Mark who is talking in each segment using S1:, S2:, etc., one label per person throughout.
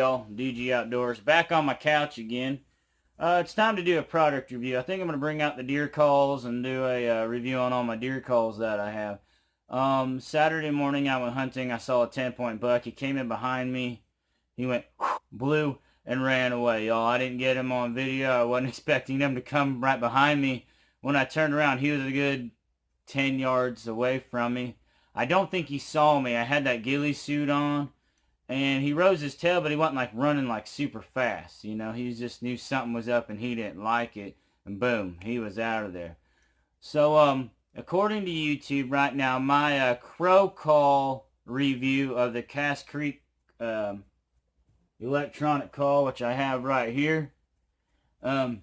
S1: y'all? DG Outdoors, back on my couch again. It's time to do a product review. I think I'm going to bring out the deer calls and do a review on all my deer calls that I have. Saturday morning I went hunting. I saw a 10-point buck. He came in behind me. He went blew and ran away, y'all. I didn't get him on video. I wasn't expecting him to come right behind me. When I turned around, he was a good 10 yards away from me. I don't think he saw me. I had that ghillie suit on. And he rose his tail, but he wasn't like running like super fast. You know, he just knew something was up and he didn't like it. And boom, he was out of there. So, according to YouTube right now, my crow call review of the Cass Creek electronic call, which I have right here, has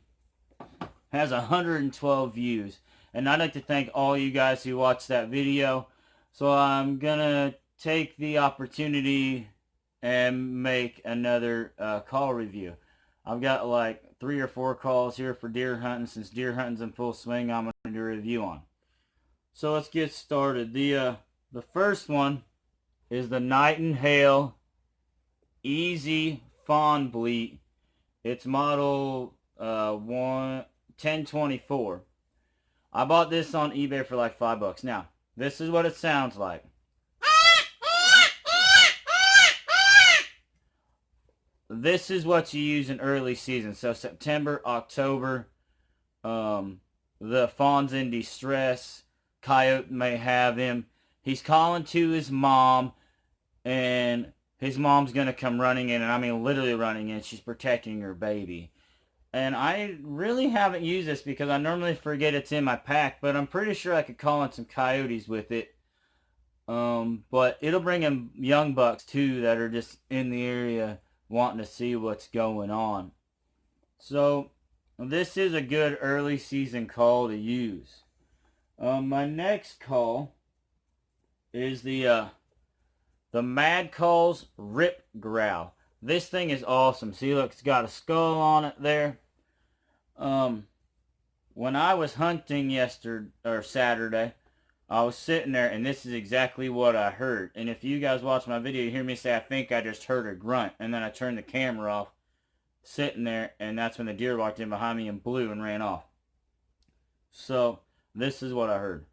S1: 112 views. And I'd like to thank all you guys who watched that video. So I'm going to take the opportunity and make another call review. I've got like 3 or 4 calls here for deer hunting. Since deer hunting's in full swing, I'm going to do a review on. So let's get started. The first one is the Nightingale Easy Fawn Bleat. It's model 1024. I bought this on eBay for like $5. Now, this is what it sounds like. This is what you use in early season. So September, October, the fawn's in distress. Coyote may have him. He's calling to his mom, and his mom's going to come running in, and I mean literally running in. She's protecting her baby. And I really haven't used this because I normally forget it's in my pack, but I'm pretty sure I could call in some coyotes with it. But it'll bring in young bucks too that are just in the area wanting to see what's going on. So this is a good early season call to use. My next call is the Mad Calls Rip Growl. This thing is awesome. See, look, it's got a skull on it there. When I was hunting Saturday, I was sitting there, and this is exactly what I heard. And if you guys watch my video, you hear me say, I think I just heard a grunt. And then I turned the camera off, sitting there, and that's when the deer walked in behind me and blew and ran off. So, this is what I heard.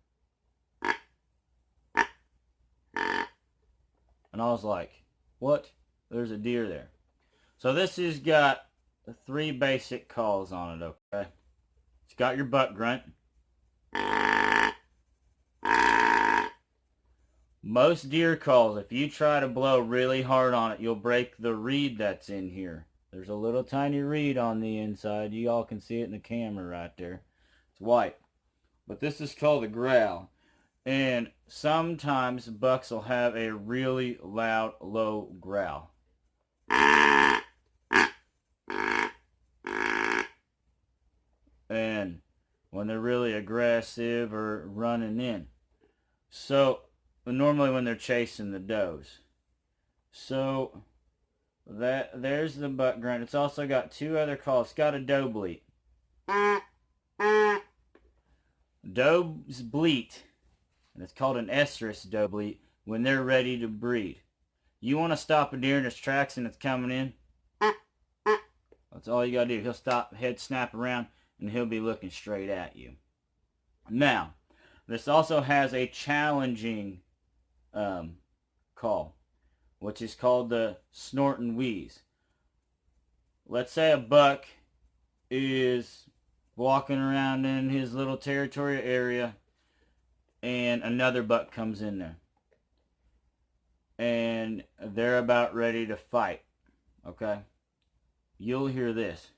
S1: And I was like, what? There's a deer there. So this has got 3 basic calls on it, okay? It's got your buck grunt. Most deer calls, if you try to blow really hard on it, you'll break the reed that's in here. There's a little tiny reed on the inside. You all can see it in the camera right there. It's white. But this is called a growl. And sometimes bucks will have a really loud, low growl. And when they're really aggressive or running in. So normally when they're chasing the does. So there's the buck grunt. It's also got 2 other calls. It's got a doe bleat. Does bleat, and it's called an estrus doe bleat, when they're ready to breed. You want to stop a deer in its tracks and it's coming in? That's all you got to do. He'll stop, head snap around, and he'll be looking straight at you. Now, this also has a challenging call, which is called the snort and wheeze. Let's say a buck is walking around in his little territorial area and another buck comes in there and they're about ready to fight, okay? You'll hear this.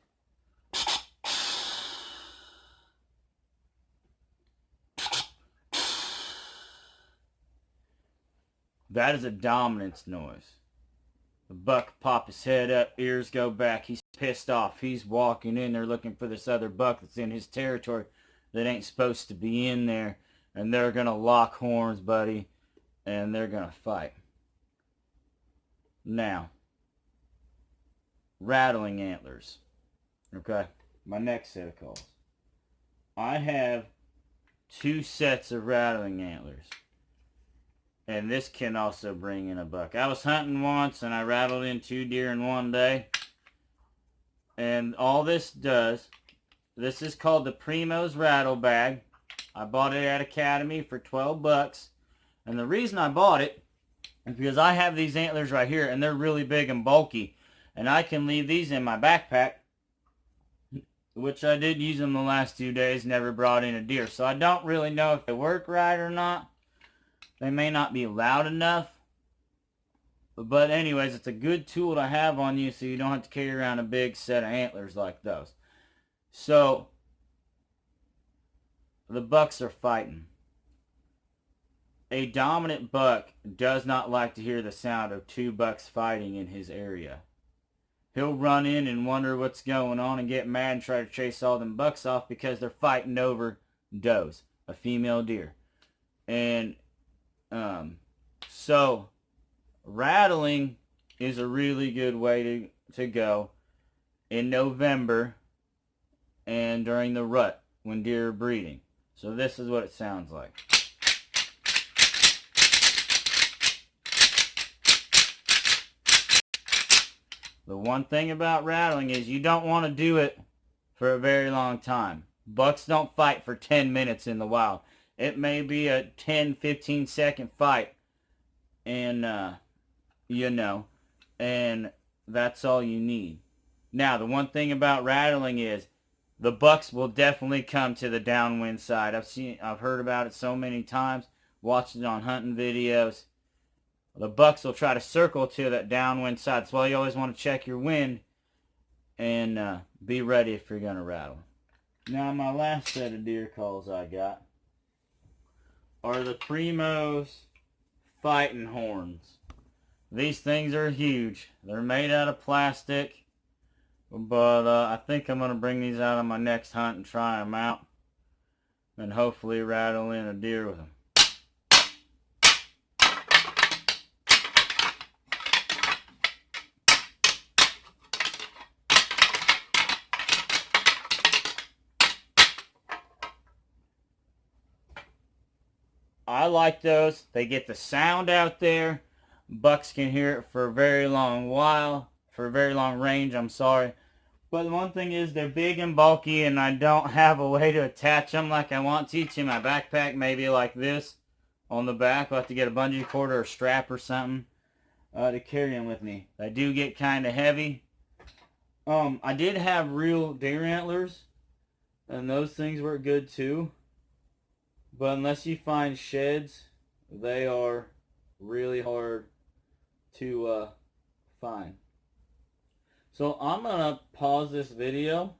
S1: That is a dominance noise. The buck pop his head up, ears go back. He's pissed off. He's walking in there looking for this other buck that's in his territory that ain't supposed to be in there. And they're going to lock horns, buddy. And they're going to fight. Now, rattling antlers. Okay, my next set of calls. I have 2 sets of rattling antlers. And this can also bring in a buck. I was hunting once and I rattled in 2 deer in one day. And all this does, this is called the Primos Rattle Bag. I bought it at Academy for 12 bucks. And the reason I bought it is because I have these antlers right here and they're really big and bulky. And I can leave these in my backpack, which I did use them the last 2 days, never brought in a deer. So I don't really know if they work right or not. They may not be loud enough. But anyways, it's a good tool to have on you so you don't have to carry around a big set of antlers like those. So, the bucks are fighting. A dominant buck does not like to hear the sound of 2 bucks fighting in his area. He'll run in and wonder what's going on and get mad and try to chase all them bucks off because they're fighting over does, a female deer. And so rattling is a really good way to go in November and during the rut when deer are breeding. So this is what it sounds like. The one thing about rattling is you don't want to do it for a very long time. Bucks don't fight for 10 minutes in the wild. It may be a 10-15 second fight, and and that's all you need. Now, the one thing about rattling is the bucks will definitely come to the downwind side. I've heard about it so many times, watched it on hunting videos. The bucks will try to circle to that downwind side. That's why you always want to check your wind and be ready if you're going to rattle. Now, my last set of deer calls I got are the Primos fighting horns. These things are huge. They're made out of plastic, but I think I'm going to bring these out on my next hunt and try them out and hopefully rattle in a deer with them. I like those. They get the sound out there. Bucks can hear it for a very long while, for a very long range, I'm sorry. But the one thing is they're big and bulky and I don't have a way to attach them like I want to in my backpack, maybe like this on the back. I'll have to get a bungee cord or a strap or something to carry them with me. They do get kind of heavy. I did have real deer antlers and those things were good too. But unless you find sheds, they are really hard to find. So I'm going to pause this video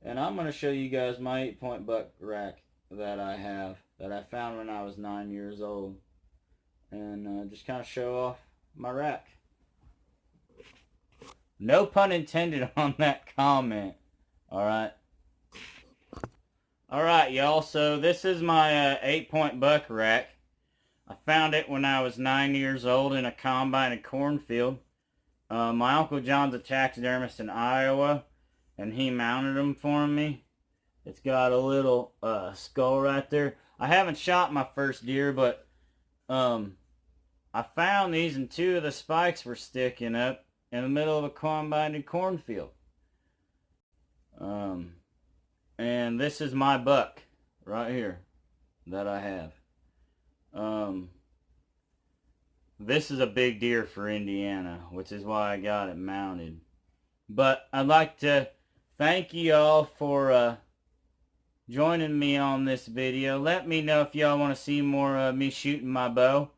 S1: and I'm going to show you guys my 8-point buck rack that I have, that I found when I was 9 years old. And just kind of show off my rack. No pun intended on that comment. Alright. Alright, y'all, so this is my 8-point buck rack. I found it when I was 9 years old in a combine and cornfield. My Uncle John's a taxidermist in Iowa, and he mounted them for me. It's got a little skull right there. I haven't shot my first deer, but I found these and 2 of the spikes were sticking up in the middle of a combine and cornfield. And this is my buck right here that I have. This is a big deer for Indiana, which is why I got it mounted. But I'd like to thank you all for joining me on this video. Let me know if y'all want to see more of me shooting my bow.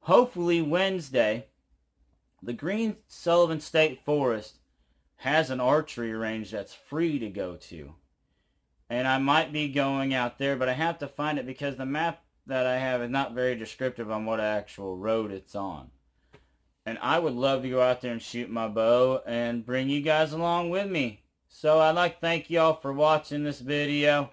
S1: Hopefully Wednesday, the Green Sullivan State Forest has an archery range that's free to go to. And I might be going out there, but I have to find it because the map that I have is not very descriptive on what actual road it's on. And I would love to go out there and shoot my bow and bring you guys along with me. So I'd like to thank y'all for watching this video.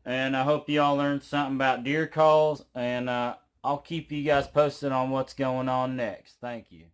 S1: And I hope y'all learned something about deer calls. And I'll keep you guys posted on what's going on next. Thank you.